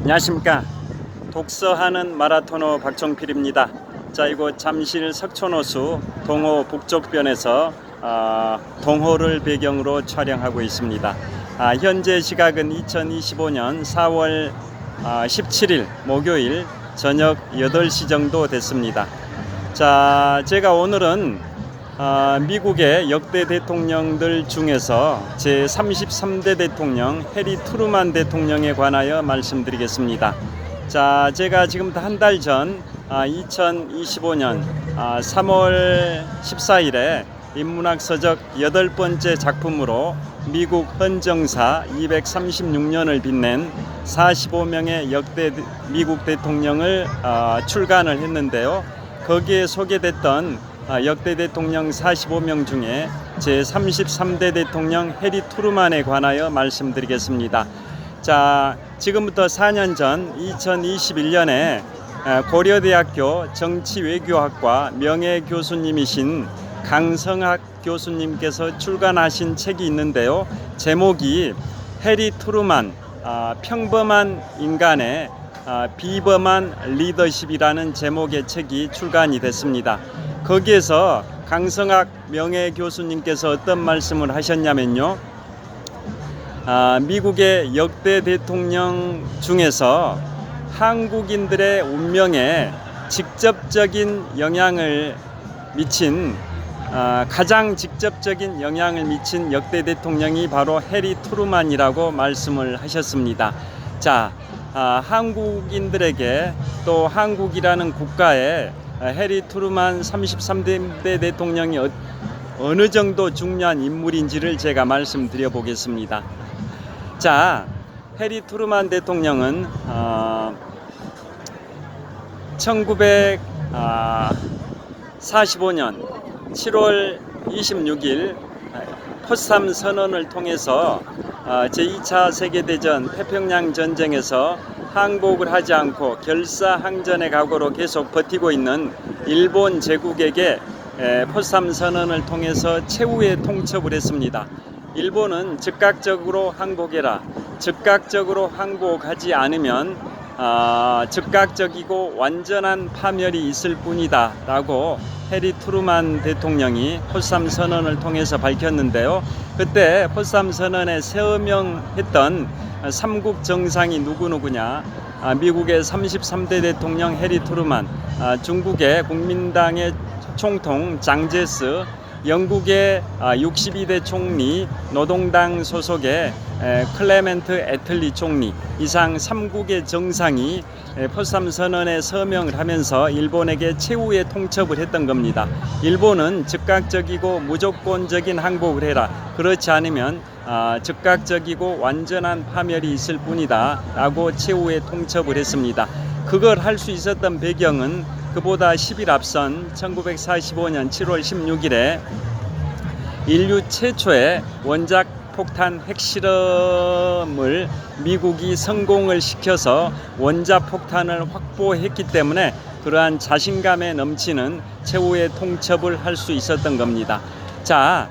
안녕하십니까. 독서하는 마라토너 박종필입니다. 자, 이곳 잠실 석촌호수 동호 북쪽변에서 동호를 배경으로 촬영하고 있습니다. 현재 시각은 2025년 4월 17일 목요일 저녁 8시 정도 됐습니다. 자, 제가 오늘은 미국의 역대 대통령들 중에서 제33대 대통령 해리 트루만 대통령에 관하여 말씀드리겠습니다. 자, 제가 지금부터 한 달 전 2025년 3월 14일에 인문학 서적 8번째 작품으로 미국 헌정사 236년을 빛낸 45명의 역대 미국 대통령을 출간을 했는데요. 거기에 소개됐던 역대 대통령 45명 중에 제33대 대통령 해리 트루만에 관하여 말씀드리겠습니다. 자, 지금부터 4년 전 2021년에 고려대학교 정치외교학과 명예교수님이신 강성학 교수님께서 출간하신 책이 있는데요. 제목이 해리 트루만 평범한 인간의 비범한 리더십이라는 제목의 책이 출간이 됐습니다. 거기에서 강성학 명예교수님께서 어떤 말씀을 하셨냐면요. 미국의 역대 대통령 중에서 한국인들의 운명에 직접적인 영향을 미친 가장 직접적인 영향을 미친 역대 대통령이 바로 해리 트루만이라고 말씀을 하셨습니다. 자, 한국인들에게 또 한국이라는 국가에 해리 트루만 33대 대통령이 어느 정도 중요한 인물인지를 제가 말씀드려 보겠습니다. 자, 해리 트루만 대통령은 1945년 7월 26일 포스담 선언을 통해서 제2차 세계대전 태평양 전쟁에서 항복을 하지 않고 결사항전의 각오로 계속 버티고 있는 일본 제국에게 포스담 선언을 통해서 최후의 통첩을 했습니다. 일본은 즉각적으로 항복해라. 즉각적으로 항복하지 않으면 즉각적이고 완전한 파멸이 있을 뿐이다 라고 해리 트루만 대통령이 포스담 선언을 통해서 밝혔는데요. 그때 포스담 선언에 서명했던 삼국 정상이 누구냐? 미국의 33대 대통령 해리 트루만, 중국의 국민당의 총통 장제스, 영국의 62대 총리, 노동당 소속의 클레멘트 애틀리 총리, 이상 3국의 정상이 포스담 선언에 서명을 하면서 일본에게 최후의 통첩을 했던 겁니다. 일본은 즉각적이고 무조건적인 항복을 해라. 그렇지 않으면 즉각적이고 완전한 파멸이 있을 뿐이다 라고 최후의 통첩을 했습니다. 그걸 할 수 있었던 배경은 그보다 10일 앞선 1945년 7월 16일에 인류 최초의 원작 폭탄 핵실험을 미국이 성공을 시켜서 원자 폭탄을 확보했기 때문에 그러한 자신감에 넘치는 최후의 통첩을 할 수 있었던 겁니다. 자,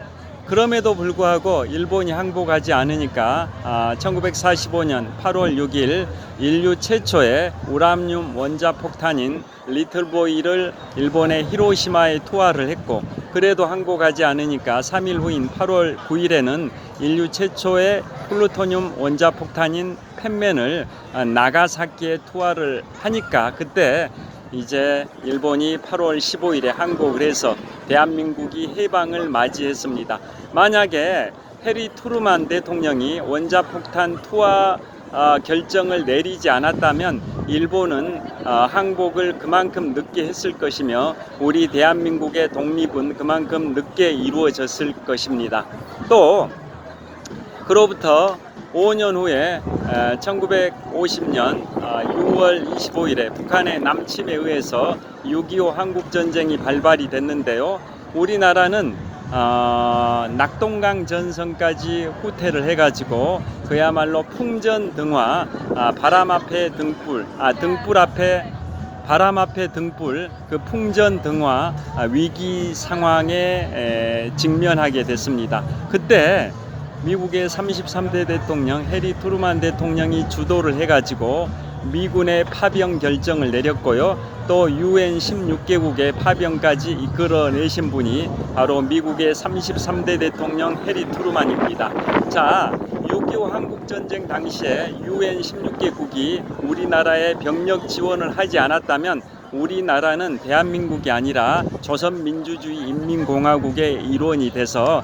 그럼에도 불구하고 일본이 항복하지 않으니까 1945년 8월 6일 인류 최초의 우라늄 원자 폭탄인 리틀보이를 일본의 히로시마에 투하를 했고, 그래도 항복하지 않으니까 3일 후인 8월 9일에는 인류 최초의 플루토늄 원자 폭탄인 펜맨을 나가사키에 투하를 하니까 그때 이제 일본이 8월 15일에 항복을 해서 대한민국이 해방을 맞이했습니다. 만약에 해리 트루만 대통령이 원자폭탄 투하 결정을 내리지 않았다면 일본은 항복을 그만큼 늦게 했을 것이며 우리 대한민국의 독립은 그만큼 늦게 이루어졌을 것입니다. 또 그로부터 5년 후에 1950년 6월 25일에 북한의 남침에 의해서 6.25 한국전쟁이 발발이 됐는데요. 우리나라는 낙동강 전선까지 후퇴를 해가지고 그야말로 풍전등화, 바람 앞에 등불, 등불 앞에 바람 앞에 등불, 그 풍전등화 위기 상황에 직면하게 됐습니다. 그때 미국의 33대 대통령 해리 트루만 대통령이 주도를 해가지고 미군의 파병 결정을 내렸고요. 또 UN 16개국의 파병까지 이끌어내신 분이 바로 미국의 33대 대통령 해리 트루만입니다. 자, 6.25 한국전쟁 당시에 UN 16개국이 우리나라에 병력 지원을 하지 않았다면 우리나라는 대한민국이 아니라 조선민주주의 인민공화국의 일원이 돼서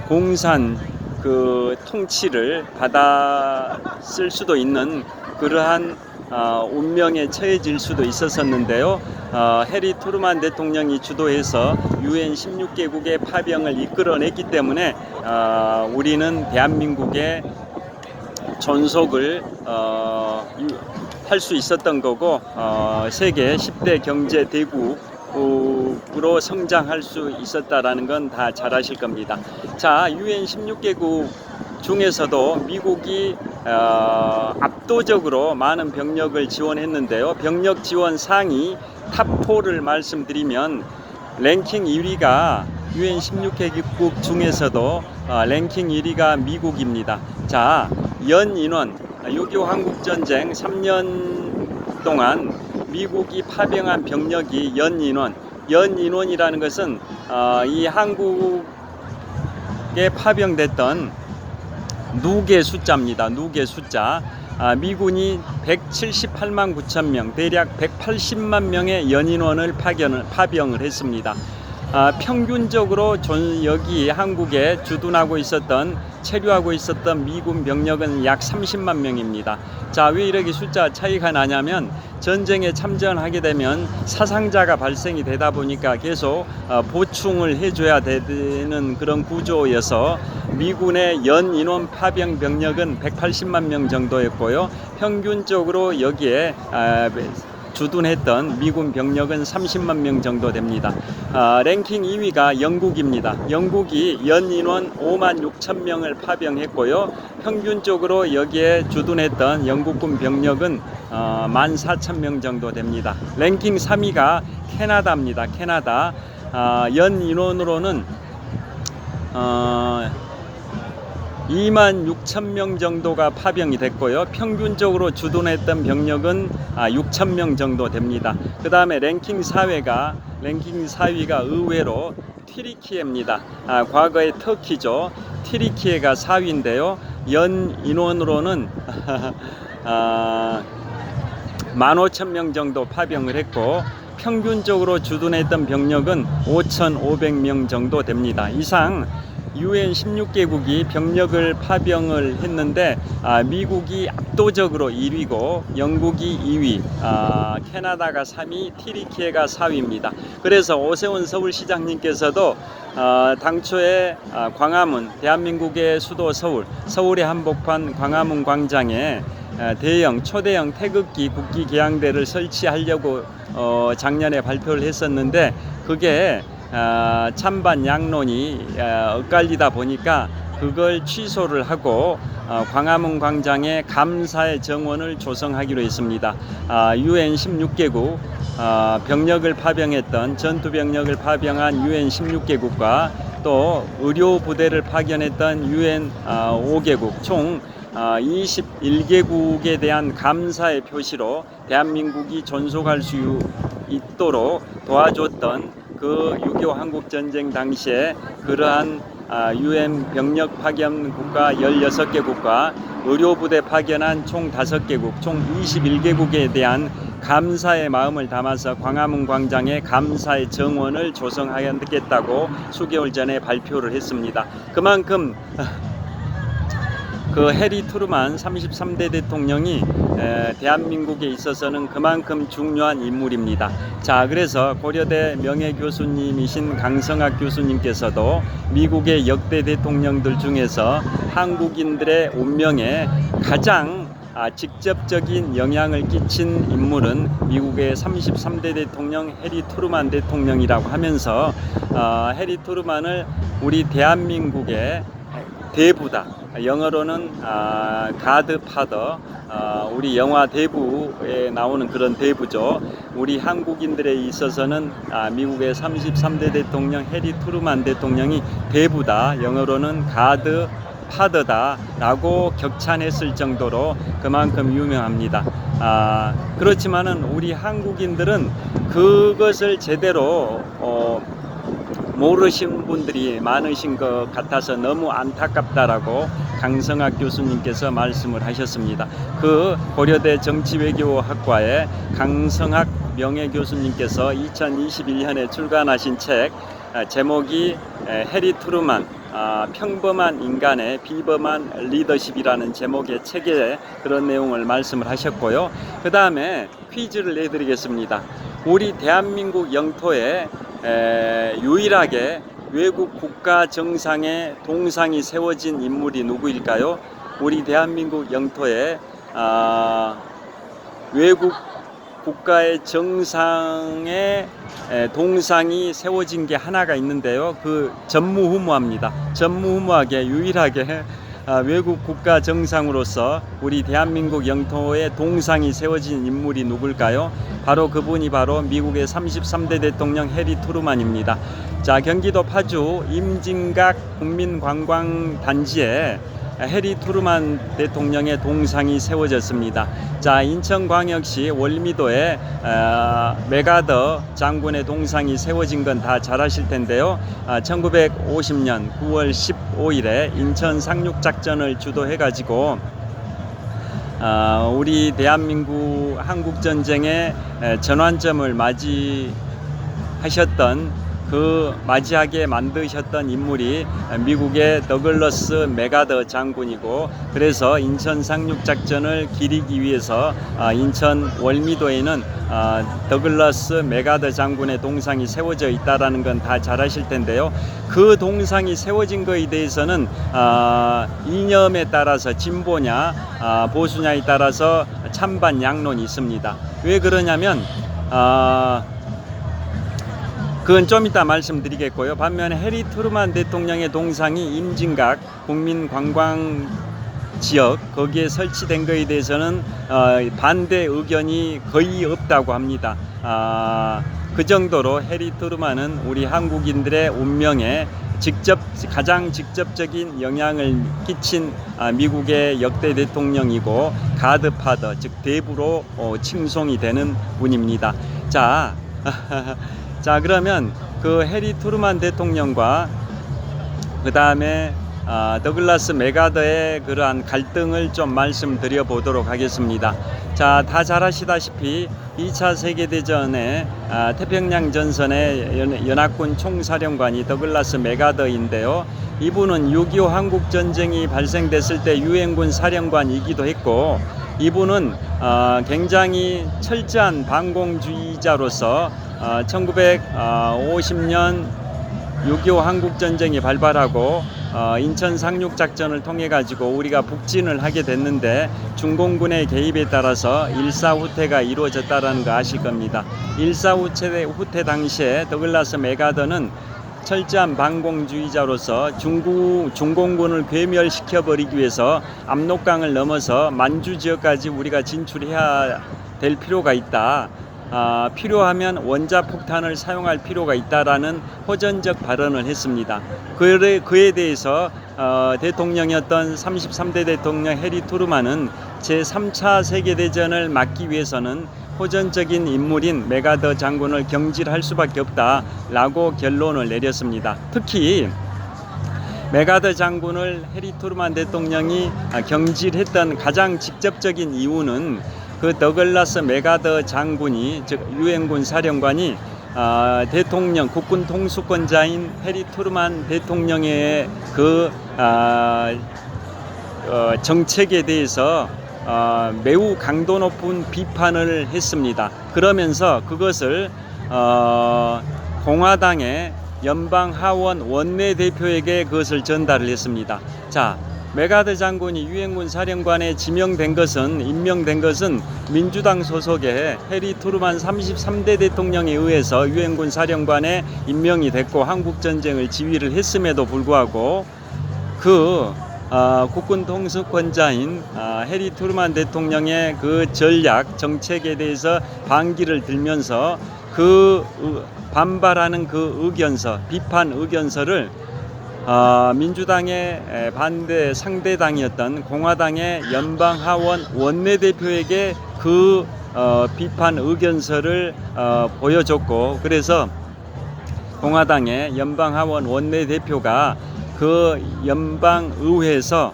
공산 그 통치를 받았을 수도 있는 그러한 운명에 처해질 수도 있었는데요. 해리 트루만 대통령이 주도해서 UN 16개국의 파병을 이끌어냈기 때문에 우리는 대한민국의 존속을 할 수 있었던 거고 세계 10대 경제 대국으로 성장할 수 있었다라는 건 다 잘 아실 겁니다. 자, UN 16개국 중에서도 미국이 압도적으로 많은 병력을 지원했는데요. 병력 지원 상위 탑4를 말씀드리면 랭킹 1위가 UN 16개국 중에서도 랭킹 1위가 미국입니다. 자, 연 인원 6.25 한국전쟁 3년 동안 미국이 파병한 병력이 연 인원이라는 것은 이 한국에 파병됐던 누계 숫자입니다. 누계 숫자. 미군이 178만 9천 명, 대략 180만 명의 연인원을 파병을 했습니다. 평균적으로 여기 한국에 주둔하고 있었던 체류하고 있었던 미군 병력은 약 30만 명입니다. 자, 왜 이렇게 숫자 차이가 나냐면 전쟁에 참전하게 되면 사상자가 발생이 되다 보니까 계속 보충을 해줘야 되는 그런 구조여서 미군의 연 인원 파병 병력은 180만 명 정도였고요. 평균적으로 여기에 주둔했던 미군 병력은 30만 명 정도 됩니다. 랭킹 2위가 영국입니다. 영국이 연 인원 5만 6천 명을 파병했고요. 평균적으로 여기에 주둔했던 영국군 병력은 1만 4천 명 정도 됩니다. 랭킹 3위가 캐나다입니다. 캐나다 연 인원으로는 2만 6천 명 정도가 파병이 됐고요. 평균적으로 주둔했던 병력은 6천 명 정도 됩니다. 그 다음에 랭킹 4위가 의외로 튀르키예입니다. 과거의 터키죠. 튀르키예가 4위인데요. 연 인원으로는 15,000명 정도 파병을 했고 평균적으로 주둔했던 병력은 5,500명 정도 됩니다. 이상 UN 16개국이 병력을 파병을 했는데 미국이 압도적으로 1위고 영국이 2위, 캐나다가 3위, 튀르키예가 4위입니다. 그래서 오세훈 서울시장님께서도 당초에 광화문, 대한민국의 수도 서울의 한복판 광화문 광장에 초대형 태극기 국기 계양대를 설치하려고 작년에 발표를 했었는데 그게 찬반 양론이 엇갈리다 보니까 그걸 취소를 하고 광화문 광장에 감사의 정원을 조성하기로 했습니다. UN 16개국 병력을 파병했던 전투 병력을 파병한 UN 16개국과 또 의료 부대를 파견했던 UN 5개국 총 21개국에 대한 감사의 표시로 대한민국이 존속할 수 있도록 도와줬던 그 6.25 한국전쟁 당시에 그러한 UN 병력 파견 국가 16개국과 의료부대 파견한 총 5개국, 총 21개국에 대한 감사의 마음을 담아서 광화문 광장에 감사의 정원을 조성하겠다고 수개월 전에 발표를 했습니다. 그만큼 그 해리 트루만 33대 대통령이 대한민국에 있어서는 그만큼 중요한 인물입니다. 자, 그래서 고려대 명예교수님이신 강성학 교수님께서도 미국의 역대 대통령들 중에서 한국인들의 운명에 가장 직접적인 영향을 끼친 인물은 미국의 33대 대통령 해리 트루만 대통령이라고 하면서 해리 트루만을 우리 대한민국의 대부다. 영어로는 가드파더, 우리 영화 대부에 나오는 그런 대부죠. 우리 한국인들에 있어서는 미국의 33대 대통령 해리 트루만 대통령이 대부다. 영어로는 가드 파더다라고 격찬했을 정도로 그만큼 유명합니다. 그렇지만은 우리 한국인들은 그것을 제대로 모르신 분들이 많으신 것 같아서 너무 안타깝다라고 강성학 교수님께서 말씀을 하셨습니다. 그 고려대 정치외교학과의 강성학 명예교수님께서 2021년에 출간하신 책 제목이 해리 트루만 평범한 인간의 비범한 리더십이라는 제목의 책에 그런 내용을 말씀을 하셨고요. 그 다음에 퀴즈를 내드리겠습니다. 우리 대한민국 영토에 유일하게 외국 국가 정상의 동상이 세워진 인물이 누구일까요? 우리 대한민국 영토에 외국 국가의 정상의 동상이 세워진 게 하나가 있는데요. 그 전무후무합니다. 전무후무하게 유일하게 외국 국가 정상으로서 우리 대한민국 영토에 동상이 세워진 인물이 누굴까요? 바로 그분이 바로 미국의 33대 대통령 해리 트루만입니다. 자, 경기도 파주 임진각 국민관광단지에 해리 트루만 대통령의 동상이 세워졌습니다. 자, 인천광역시 월미도에 메가더 장군의 동상이 세워진 건 다 잘 아실 텐데요. 1950년 9월 15일에 인천 상륙작전을 주도해가지고 우리 대한민국 한국전쟁의 전환점을 맞이하게 만드셨던 인물이 미국의 더글러스 메가더 장군이고, 그래서 인천 상륙작전을 기리기 위해서 인천 월미도에는 더글러스 메가더 장군의 동상이 세워져 있다라는 건 다 잘 아실 텐데요. 그 동상이 세워진 것에 대해서는 이념에 따라서 진보냐 보수냐에 따라서 찬반 양론이 있습니다. 왜 그러냐면 그건 좀 이따 말씀드리겠고요. 반면에 해리 트루만 대통령의 동상이 임진각 국민관광 지역 거기에 설치된 것에 대해서는 반대 의견이 거의 없다고 합니다. 그 정도로 해리 트루만은 우리 한국인들의 운명에 가장 직접적인 영향을 끼친 미국의 역대 대통령이고 가드파더, 즉 대부로 칭송이 되는 분입니다. 자, 그러면 그 해리 트루만 대통령과 그 다음에 더글라스 메가더의 그러한 갈등을 좀 말씀드려 보도록 하겠습니다. 자, 다 잘 아시다시피 2차 세계대전에 태평양 전선의 연합군 총사령관이 더글라스 메가더인데요. 이분은 6.25 한국전쟁이 발생됐을 때 유엔군 사령관이기도 했고, 이분은 굉장히 철저한 반공주의자로서 1950년 6.25 한국전쟁이 발발하고 인천 상륙작전을 통해 가지고 우리가 북진을 하게 됐는데 중공군의 개입에 따라서 일사후퇴가 이루어졌다는 거 아실 겁니다. 일사후퇴 당시에 더글라스 메가더는 철저한 반공주의자로서 중공군을 괴멸시켜버리기 위해서 압록강을 넘어서 만주 지역까지 우리가 진출해야 될 필요가 있다. 필요하면 원자폭탄을 사용할 필요가 있다라는 호전적 발언을 했습니다. 그에 대해서 대통령이었던 33대 대통령 해리 트루만은 제3차 세계대전을 막기 위해서는 호전적인 인물인 메가더 장군을 경질할 수밖에 없다라고 결론을 내렸습니다. 특히 메가더 장군을 해리 트루만 대통령이 경질했던 가장 직접적인 이유는 그 더글라스 메가더 장군이, 즉 유엔군 사령관이 대통령 국군 통수권자인 해리 트루만 대통령의 그 정책에 대해서 매우 강도 높은 비판을 했습니다. 그러면서 그것을 공화당의 연방 하원 원내대표에게 그것을 전달을 했습니다. 자, 메가더 장군이 유엔군 사령관에 임명된 것은 민주당 소속의 해리 트루만 33대 대통령에 의해서 유엔군 사령관에 임명이 됐고 한국전쟁을 지휘를 했음에도 불구하고 그 국군 통수권자인 해리 트루만 대통령의 그 전략 정책에 대해서 반기를 들면서 그 반발하는 그 비판 의견서를 민주당의 반대 상대당이었던 공화당의 연방하원 원내대표에게 그 비판 의견서를 보여줬고, 그래서 공화당의 연방하원 원내대표가 그 연방의회에서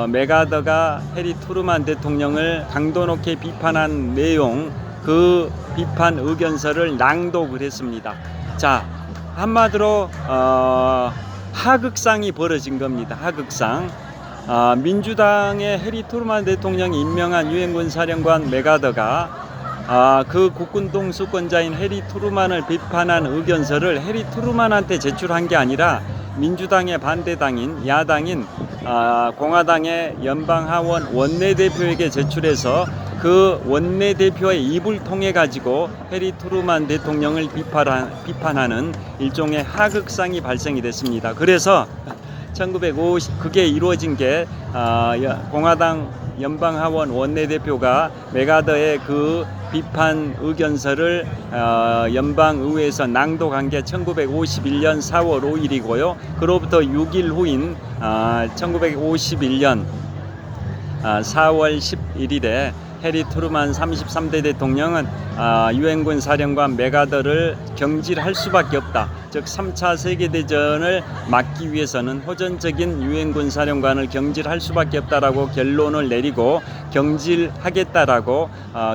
맥아더가 해리 트루만 대통령을 강도 높게 비판한 내용, 그 비판 의견서를 낭독을 했습니다. 자, 한마디로 하극상이 벌어진 겁니다. 하극상. 민주당의 해리 트루만 대통령이 임명한 유엔군 사령관 맥아더가 그 국군 동수권자인 해리 트루만을 비판한 의견서를 해리 트루만한테 제출한 게 아니라 민주당의 반대당인 야당인 공화당의 연방하원 원내대표에게 제출해서 그 원내대표의 입을 통해 가지고 해리 트루만 대통령을 비판하는 일종의 하극상이 발생이 됐습니다. 그래서 1950 그게 이루어진 게 공화당 연방하원 원내대표가 맥아더의 그 비판 의견서를 연방의회에서 낭독한 게 1951년 4월 5일이고요. 그로부터 6일 후인 1951년 4월 11일에 해리 트루만 33대 대통령은 유엔군 사령관 맥아더를 경질할 수밖에 없다. 즉 3차 세계대전을 막기 위해서는 호전적인 유엔군 사령관을 경질할 수밖에 없다라고 결론을 내리고 경질하겠다라고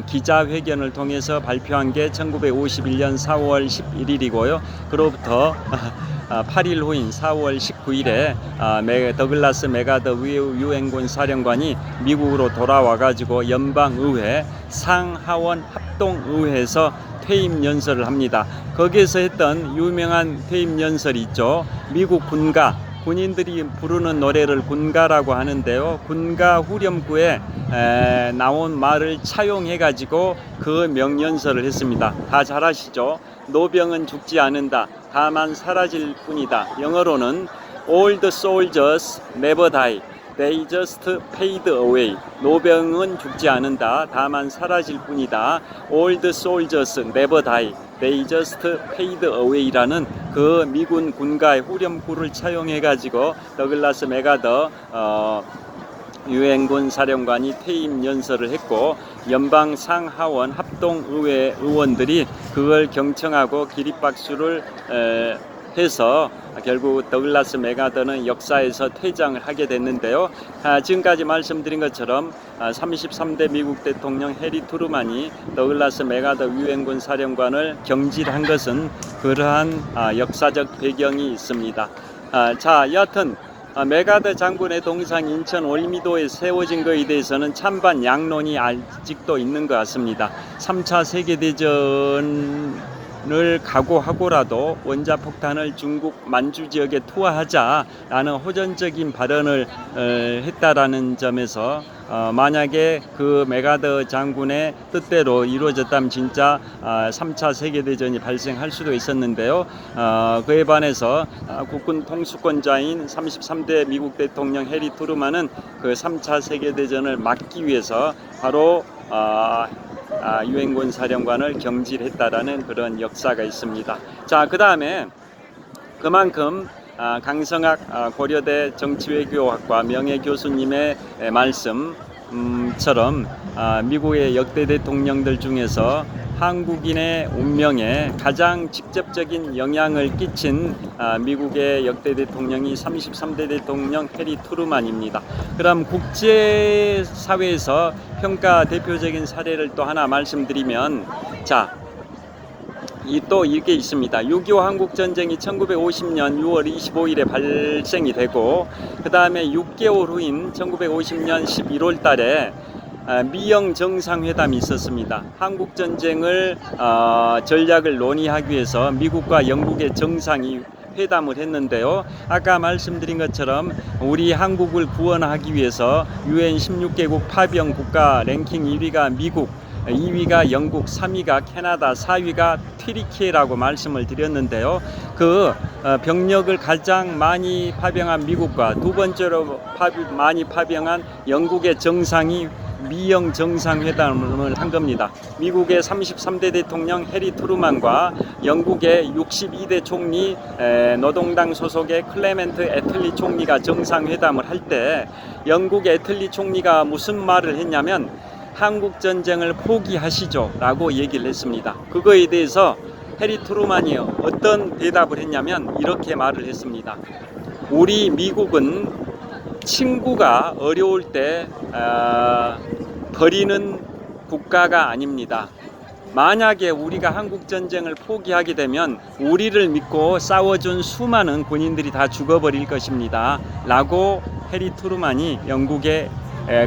기자회견을 통해서 발표한 게 1951년 4월 11일이고요. 그로부터 8일 후인 4월 19일에 더글라스 맥아더 유엔군 사령관이 미국으로 돌아와 가지고 연방의회 상하원 합동의회에서 퇴임 연설을 합니다. 거기에서 했던 유명한 퇴임 연설이 있죠. 미국 군인들이 부르는 노래를 군가라고 하는데요. 군가 후렴구에 나온 말을 차용해 가지고 그 명연설을 했습니다. 다 잘 아시죠? 노병은 죽지 않는다. 다만 사라질 뿐이다. 영어로는 All the soldiers never die. They just fade away. 노병은 죽지 않는다. 다만 사라질 뿐이다. All the soldiers never die. They just fade away라는 그 미군 군가의 후렴구를 차용해 가지고 더글라스 맥아더 유엔군 사령관이 퇴임 연설을 했고, 연방 상하원 합동의회 의원들이 그걸 경청하고 기립박수를 해서 결국 더글라스 맥아더는 역사에서 퇴장을 하게 됐는데요. 지금까지 말씀드린 것처럼 33대 미국 대통령 해리 트루만이 더글라스 맥아더 유엔군 사령관을 경질한 것은 그러한 역사적 배경이 있습니다. 자, 여하튼 맥아더 장군의 동상 인천 올미도에 세워진 것에 대해서는 찬반 양론이 아직도 있는 것 같습니다. 3차 세계대전을 각오하고라도 원자폭탄을 중국 만주 지역에 투하하자라는 호전적인 발언을 했다라는 점에서 만약에 그 맥아더 장군의 뜻대로 이루어졌다면 진짜 3차 세계대전이 발생할 수도 있었는데요. 그에 반해서 국군 통수권자인 33대 미국 대통령 해리 트루만은 그 3차 세계대전을 막기 위해서 바로 유엔군 사령관을 경질했다라는 그런 역사가 있습니다. 자, 그 다음에 그만큼 강성학 고려대 정치외교학과 명예교수님의 말씀처럼 미국의 역대 대통령들 중에서 한국인의 운명에 가장 직접적인 영향을 끼친 미국의 역대 대통령이 33대 대통령 해리 트루만입니다. 그럼 국제사회에서 평가 대표적인 사례를 또 하나 말씀드리면, 자, 또 이게 있습니다. 6.25 한국전쟁이 1950년 6월 25일에 발생이 되고, 그 다음에 6개월 후인 1950년 11월 달에 미영 정상회담이 있었습니다. 한국전쟁을 전략을 논의하기 위해서 미국과 영국의 정상이 회담을 했는데요. 아까 말씀드린 것처럼 우리 한국을 구원하기 위해서 UN 16개국 파병 국가 랭킹 1위가 미국, 2위가 영국, 3위가 캐나다, 4위가 튀르키예라고 말씀을 드렸는데요. 그 병력을 가장 많이 파병한 미국과 두 번째로 많이 파병한 영국의 정상이 미영 정상회담을 한 겁니다. 미국의 33대 대통령 해리 트루만과 영국의 62대 총리 노동당 소속의 클레멘트 애틀리 총리가 정상회담을 할 때 영국 애틀리 총리가 무슨 말을 했냐면 한국 전쟁을 포기하시죠 라고 얘기를 했습니다. 그거에 대해서 해리 트루만이 어떤 대답을 했냐면 이렇게 말을 했습니다. 우리 미국은 친구가 어려울 때 버리는 국가가 아닙니다. 만약에 우리가 한국 전쟁을 포기하게 되면 우리를 믿고 싸워준 수많은 군인들이 다 죽어버릴 것입니다 라고 해리 트루만이 영국의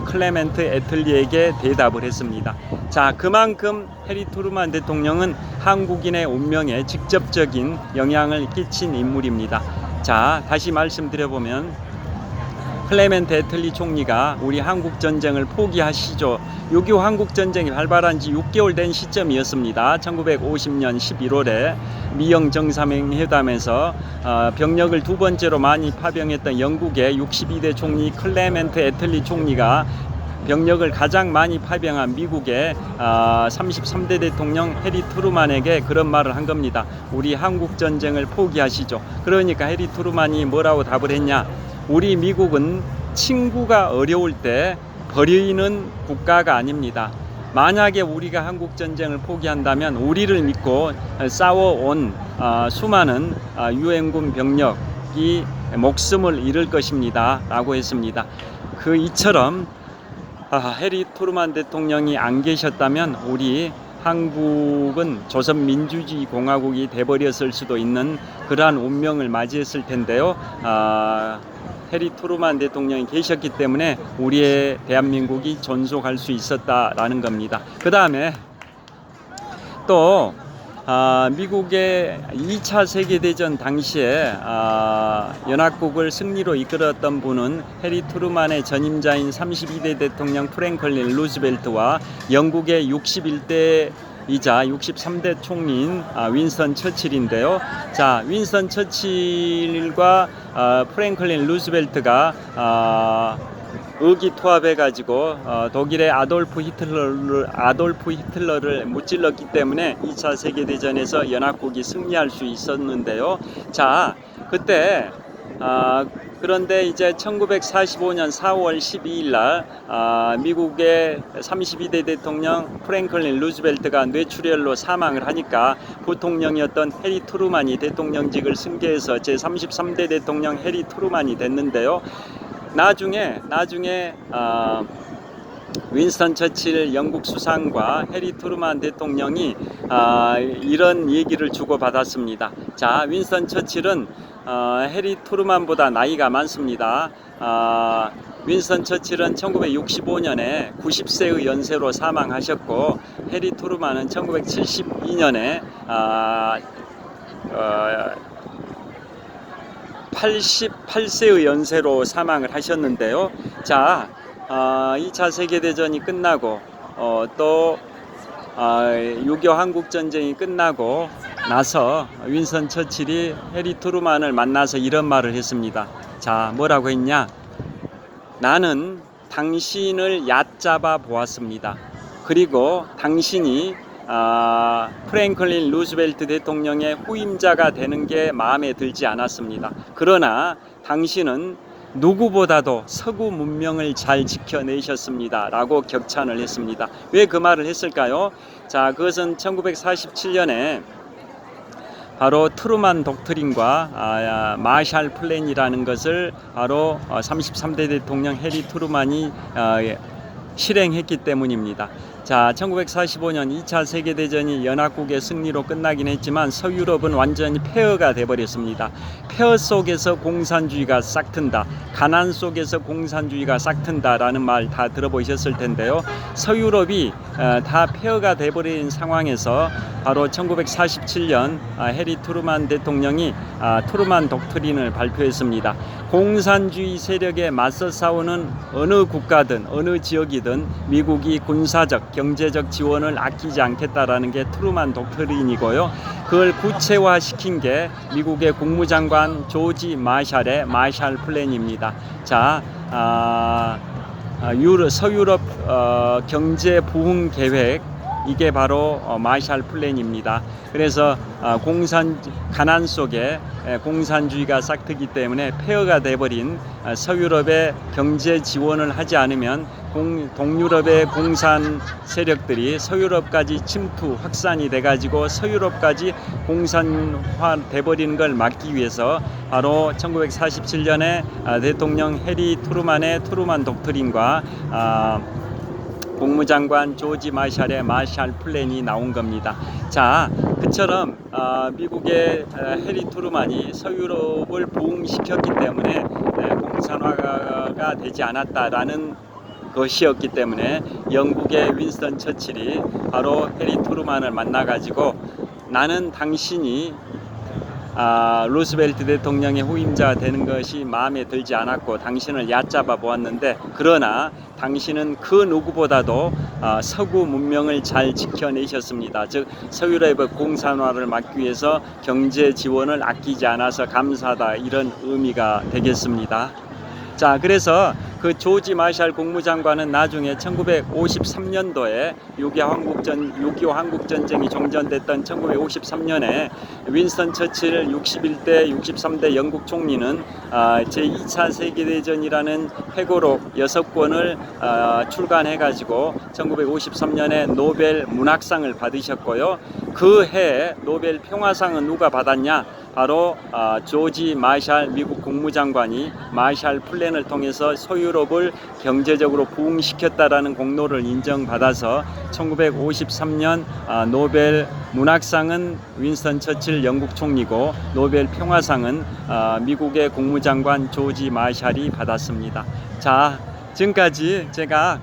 클레멘트 애틀리에게 대답을 했습니다. 자, 그만큼 해리 트루만 대통령은 한국인의 운명에 직접적인 영향을 끼친 인물입니다. 자, 다시 말씀드려보면 클레멘트 애틀리 총리가 우리 한국 전쟁을 포기하시죠. 6.25 한국 전쟁이 발발한 지 6개월 된 시점이었습니다. 1950년 11월에 미영 정상회담에서 병력을 두 번째로 많이 파병했던 영국의 62대 총리 클레멘트 애틀리 총리가 병력을 가장 많이 파병한 미국의 33대 대통령 해리 트루만에게 그런 말을 한 겁니다. 우리 한국 전쟁을 포기하시죠. 그러니까 해리 트루만이 뭐라고 답을 했냐? 우리 미국은 친구가 어려울 때 버리는 국가가 아닙니다. 만약에 우리가 한국 전쟁을 포기한다면 우리를 믿고 싸워온 수많은 유엔군 병력이 목숨을 잃을 것입니다 라고 했습니다. 이처럼 해리 트루만 대통령이 안 계셨다면 우리 한국은 조선민주주의 공화국이 돼버렸을 수도 있는 그러한 운명을 맞이했을 텐데요. 해리 트루만 대통령이 계셨기 때문에 우리의 대한민국이 존속할 수 있었다라는 겁니다. 그 다음에 또 미국의 2차 세계대전 당시에 연합국을 승리로 이끌었던 분은 해리 트루만의 전임자인 32대 대통령 프랭클린 루즈벨트와 영국의 61대 이자 63대 총리인 윈스턴 처칠인데요. 자, 윈스턴 처칠과 프랭클린 루즈벨트가 의기투합해가지고 독일의 아돌프 히틀러를 무찔렀기 때문에 2차 세계대전에서 연합국이 승리할 수 있었는데요. 자, 그때 그런데 이제 1945년 4월 12일 날 미국의 32대 대통령 프랭클린 루즈벨트가 뇌출혈로 사망을 하니까 부통령이었던 해리 트루만이 대통령직을 승계해서 제33대 대통령 해리 트루만이 됐는데요. 나중에 윈스턴 처칠 영국 수상과 해리 트루만 대통령이 이런 얘기를 주고받았습니다. 자, 윈스턴 처칠은 해리 트루만보다 나이가 많습니다. 윈스턴 처칠은 1965년에 90세의 연세로 사망하셨고 해리 트루만은 1972년에 88세의 연세로 사망을 하셨는데요. 자, 2차 세계대전이 끝나고 또 6.25 한국전쟁이 끝나고 나서 윈스턴 처칠이 해리 트루만을 만나서 이런 말을 했습니다. 자, 뭐라고 했냐? 나는 당신을 얕잡아 보았습니다. 그리고 당신이 프랭클린 루즈벨트 대통령의 후임자가 되는 게 마음에 들지 않았습니다. 그러나 당신은 누구보다도 서구 문명을 잘 지켜내셨습니다 라고 격찬을 했습니다. 왜 그 말을 했을까요? 자, 그것은 1947년에 바로 트루만 독트린과 마샬 플랜이라는 것을 바로 33대 대통령 해리 트루만이 실행했기 때문입니다. 자, 1945년 2차 세계대전이 연합국의 승리로 끝나긴 했지만 서유럽은 완전히 폐허가 돼버렸습니다. 폐허 속에서 공산주의가 싹튼다, 가난 속에서 공산주의가 싹튼다라는 말 다 들어보셨을 텐데요. 서유럽이 다 폐허가 돼버린 상황에서 바로 1947년 해리 트루만 대통령이 트루만 독트린을 발표했습니다. 공산주의 세력에 맞서 싸우는 어느 국가든 어느 지역이든 미국이 군사적, 경제적 지원을 아끼지 않겠다라는 게 트루만 독트린이고요. 그걸 구체화시킨 게 미국의 국무장관 조지 마샬의 마샬 플랜입니다. 자, 서유럽 경제 부흥 계획, 이게 바로 마샬 플랜입니다. 그래서 가난 속에 공산주의가 싹트기 때문에 폐허가 돼버린 서유럽의 경제 지원을 하지 않으면 동유럽의 공산 세력들이 서유럽까지 침투 확산이 돼가지고 서유럽까지 공산화 돼버리는 걸 막기 위해서 바로 1947년에 대통령 해리 트루만의 트루만 독트린과 국무장관 조지 마샬의 마샬 플랜이 나온 겁니다. 자, 그처럼 미국의 해리 트루만이 서유럽을 부흥시켰기 때문에 공산화가 되지 않았다라는 것이었기 때문에 영국의 윈스턴 처칠이 바로 해리 트루만을 만나가지고 나는 당신이 루스벨트 대통령의 후임자가 되는 것이 마음에 들지 않았고 당신을 얕잡아 보았는데, 그러나 당신은 그 누구보다도 서구 문명을 잘 지켜내셨습니다. 즉 서유럽의 공산화를 막기 위해서 경제 지원을 아끼지 않아서 감사하다, 이런 의미가 되겠습니다. 자, 그래서 그 조지 마샬 국무장관은 나중에 1953년도에 6.25 한국전쟁이 종전됐던 1953년에 윈스턴 처칠 61대 63대 영국 총리는 제2차 세계대전이라는 회고록 6권을 출간해가지고 1953년에 노벨 문학상을 받으셨고요. 그 해 노벨 평화상은 누가 받았냐? 바로 조지 마샬 미국 국무장관이 마샬 플랜을 통해서 서유럽을 경제적으로 부흥시켰다라는 공로를 인정받아서 1953년 노벨 문학상은 윈스턴 처칠 영국 총리고 노벨 평화상은 미국의 국무장관 조지 마샬이 받았습니다. 자, 지금까지 제가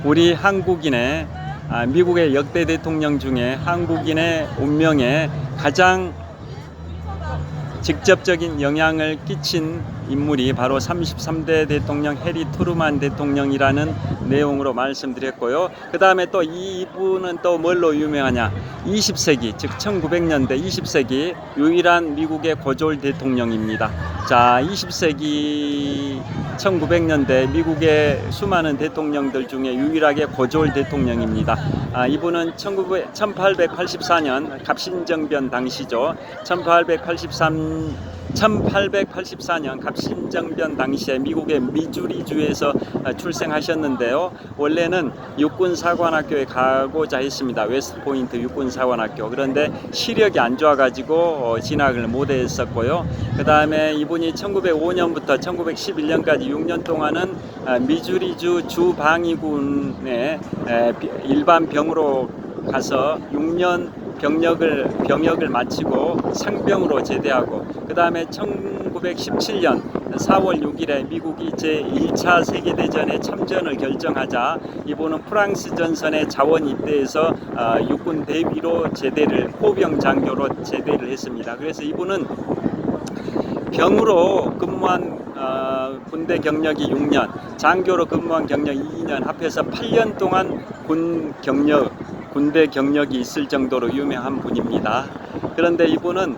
우리 한국인의 미국의 역대 대통령 중에 한국인의 운명에 가장 직접적인 영향을 끼친 인물이 바로 33대 대통령 해리 트루만 대통령이라는 내용으로 말씀드렸고요. 그 다음에 또 이분은 또 뭘로 유명하냐? 20세기 즉 1900년대 20세기 유일한 미국의 고졸 대통령입니다. 자, 20세기 1900년대 미국의 수많은 대통령들 중에 유일하게 고졸 대통령입니다. 이분은 1884년 갑신정변 당시죠. 1884년 갑신정변 당시에 미국의 미주리주에서 출생하셨는데요. 원래는 육군사관학교에 가고자 했습니다. 웨스트포인트 육군사관학교. 그런데 시력이 안 좋아가지고 진학을 못했었고요. 그 다음에 이분이 1905년부터 1911년까지 6년 동안은 미주리주 주방위군의 일반 병으로 가서 6년 병역을 마치고 상병으로 제대하고, 그 다음에 1917년 4월 6일에 미국이 제1차 세계대전에 참전을 결정하자 이분은 프랑스 전선에 자원 입대해서 육군 대위로 포병 장교로 제대를 했습니다. 그래서 이분은 병으로 근무한 군대 경력이 6년, 장교로 근무한 경력이 2년, 합해서 8년 동안 군대 경력이 있을 정도로 유명한 분입니다. 그런데 이분은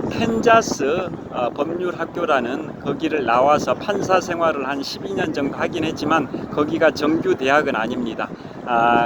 캔자스 법률학교라는 거기를 나와서 판사 생활을 한 12년 정도 하긴 했지만 거기가 정규 대학은 아닙니다.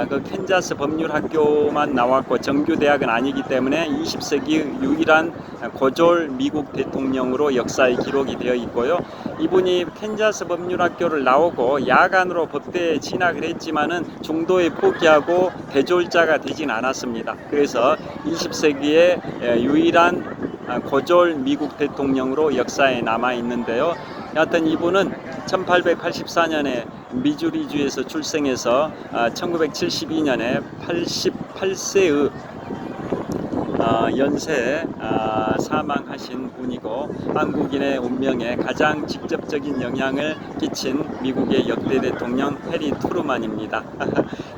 그 캔자스 법률학교만 나왔고 정규 대학은 아니기 때문에 20세기 유일한 고졸 미국 대통령으로 역사에 기록이 되어 있고요. 이분이 캔자스 법률학교를 나오고 야간으로 법대에 진학을 했지만은 중도에 포기하고 대졸자가 되진 않았습니다. 그래서 20세기의 유일한 고졸 미국 대통령으로 역사에 남아 있는데요. 여하튼 이분은 1884년에 미주리주에서 출생해서 1972년에 88세의 연세에 사망하신 분이고 한국인의 운명에 가장 직접적인 영향을 끼친 미국의 역대 대통령 해리 트루만입니다.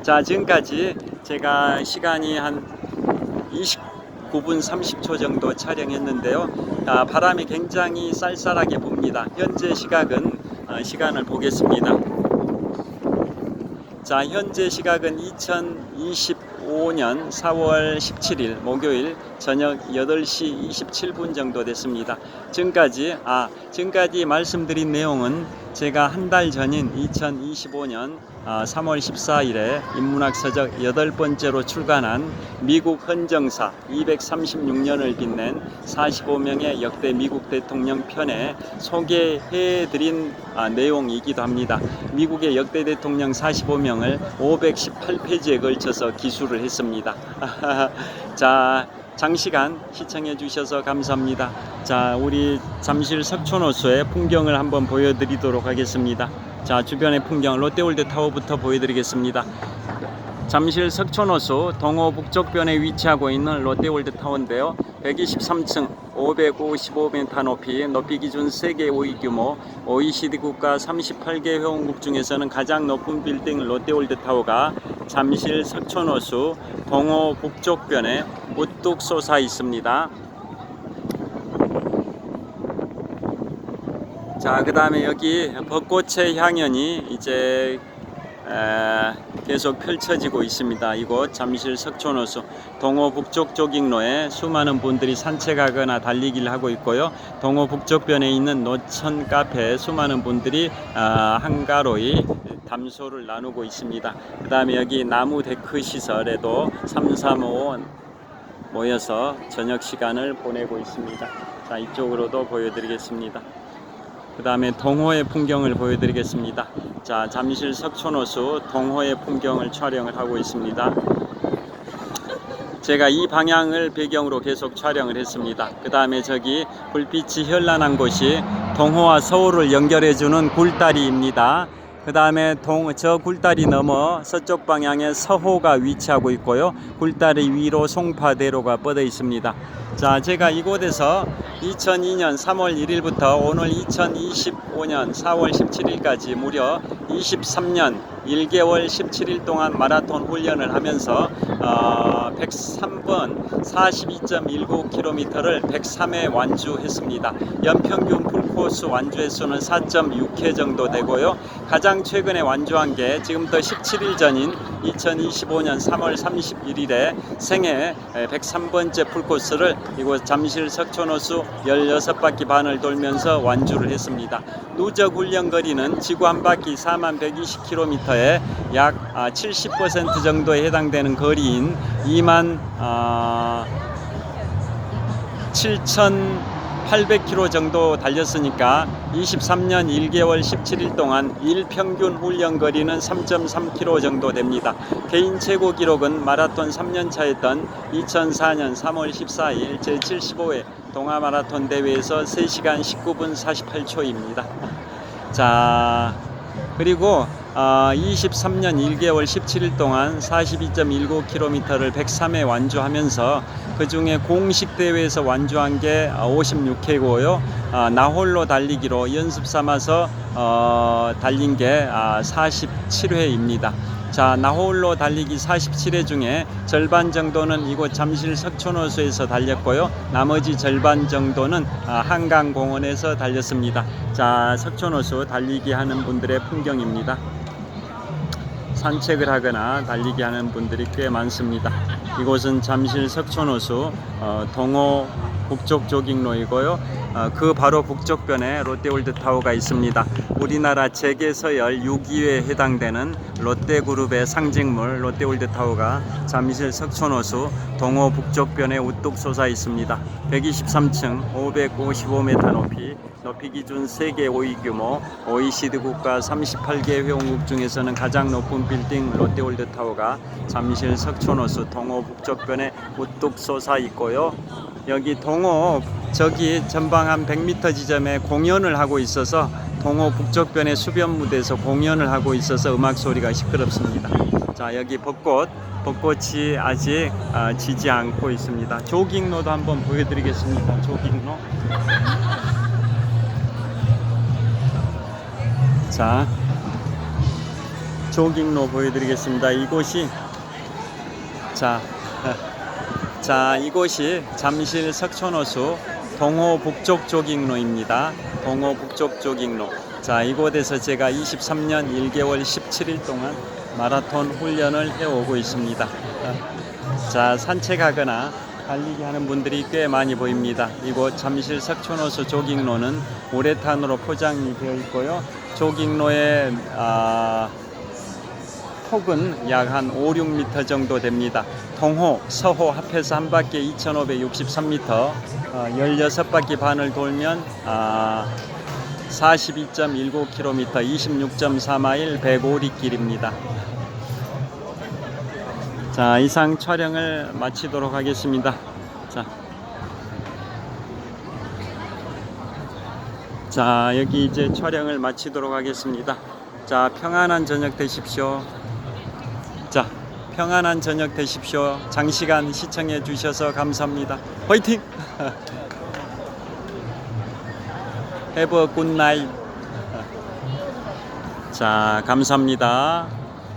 자, 지금까지 제가 시간이 한 29분 30초 정도 촬영했는데요. 바람이 굉장히 쌀쌀하게 붑니다. 현재 시간을 보겠습니다. 자, 현재 시각은 2025 2025년 4월 17일 목요일 저녁 8시 27분 정도 됐습니다. 지금까지 말씀드린 내용은 제가 한 달 전인 2025년 3월 14일에 인문학서적 8번째로 출간한 미국 헌정사 236년을 빛낸 45명의 역대 미국 대통령 편에 소개해드린 내용이기도 합니다. 미국의 역대 대통령 45명을 518페이지에 걸쳐서 기술을 했습니다. 자, 장시간 시청해 주셔서 감사합니다. 자, 우리 잠실 석촌호수의 풍경을 한번 보여드리도록 하겠습니다. 자, 주변의 풍경 롯데월드 타워부터 보여드리겠습니다. 잠실 석촌호수 동호 북쪽변에 위치하고 있는 롯데월드 타워인데요. 123층 555m 높이 기준 세계 5위 규모 OECD 국가 38개 회원국 중에서는 가장 높은 빌딩 롯데월드 타워가 잠실 석촌호수 동호 북쪽변에 우뚝 솟아 있습니다. 자, 그 다음에 여기 벚꽃의 향연이 이제 계속 펼쳐지고 있습니다. 이곳 잠실 석촌호수 동호 북쪽 조깅로에 수많은 분들이 산책하거나 달리기를 하고 있고요. 동호 북쪽변에 있는 노천 카페에 수많은 분들이 한가로이 담소를 나누고 있습니다. 그 다음에 여기 나무 데크 시설에도 335 모여서 저녁 시간을 보내고 있습니다. 자, 이쪽으로도 보여드리겠습니다. 그 다음에 동호의 풍경을 보여드리겠습니다. 자, 잠실 석촌호수 동호의 풍경을 촬영을 하고 있습니다. 제가 이 방향을 배경으로 계속 촬영을 했습니다. 그 다음에 저기 불빛이 현란한 곳이 동호와 서울을 연결해주는 굴다리입니다. 그 다음에 저 굴다리 넘어 서쪽 방향에 서호가 위치하고 있고요. 굴다리 위로 송파대로가 뻗어 있습니다. 자, 제가 이곳에서 2002년 3월 1일부터 오늘 2025년 4월 17일까지 무려 23년 1개월 17일 동안 마라톤 훈련을 하면서 103번 42.19km를 103회 완주했습니다. 연평균 풀코스 완주 횟수는 4.6회 정도 되고요. 가장 최근에 완주한 게 지금부터 17일 전인 2025년 3월 31일에 생애 103번째 풀코스를 이곳 잠실 석촌호수 16바퀴 반을 돌면서 완주를 했습니다. 누적 훈련 거리는 지구 한 바퀴 4120km에 약 70% 정도에 해당되는 거리인 27,800km 정도 달렸으니까 23년 1개월 17일 동안 일평균 훈련 거리는 3.3km 정도 됩니다. 개인 최고 기록은 마라톤 3년차 했던 2004년 3월 14일 제75회 동아마라톤 대회에서 3시간 19분 48초입니다. 자, 그리고 23년 1개월 17일 동안 42.19km를 103회 완주하면서 그 중에 공식 대회에서 완주한 게 56회고요. 나홀로 달리기로 연습 삼아서 달린 게 47회입니다. 자, 나홀로 달리기 47회 중에 절반 정도는 이곳 잠실 석촌호수에서 달렸고요. 나머지 절반 정도는 한강공원에서 달렸습니다. 자, 석촌호수 달리기 하는 분들의 풍경입니다. 산책을 하거나 달리기 하는 분들이 꽤 많습니다. 이곳은 잠실 석촌호수 동호 북쪽 조깅로이고요. 그 바로 북쪽변에 롯데월드 타워가 있습니다. 우리나라 재계서열 6위에 해당되는 롯데그룹의 상징물 롯데월드 타워가 잠실 석촌호수 동호 북쪽변에 우뚝 솟아 있습니다. 123층 555m 높이 기준 세계 5위 규모 OECD 국가 38개 회원국 중에서는 가장 높은 빌딩 롯데월드 타워가 잠실 석촌호수 동호 북쪽변에 우뚝 솟아 있고요. 여기 동호 저기 전방 한 100m 지점에 공연을 하고 있어서 동호 북쪽변의 수변 무대에서 공연을 하고 있어서 음악 소리가 시끄럽습니다. 자, 여기 벚꽃이 아직 지지 않고 있습니다. 조깅로도 한번 보여드리겠습니다. 조깅로. 자, 조깅로 보여드리겠습니다. 이곳이 이곳이 잠실 석촌호수 동호 북쪽 조깅로입니다. 동호 북쪽 조깅로. 자, 이곳에서 제가 23년 1개월 17일 동안 마라톤 훈련을 해오고 있습니다. 자, 산책하거나 달리기 하는 분들이 꽤 많이 보입니다. 이곳 잠실 석촌호수 조깅로는 우레탄으로 포장이 되어 있고요. 조깅로의 폭은 약 한 5, 6m 정도 됩니다. 동호, 서호 합해서 한 바퀴에 2563m, 16바퀴 반을 돌면 42.19km, 26.4마일 105리길입니다. 자, 이상 촬영을 마치도록 하겠습니다. 자, 여기 이제 촬영을 마치도록 하겠습니다. 자, 평안한 저녁 되십시오. 자, 평안한 저녁 되십시오. 장시간 시청해 주셔서 감사합니다. 화이팅! Have a good night. 자, 감사합니다.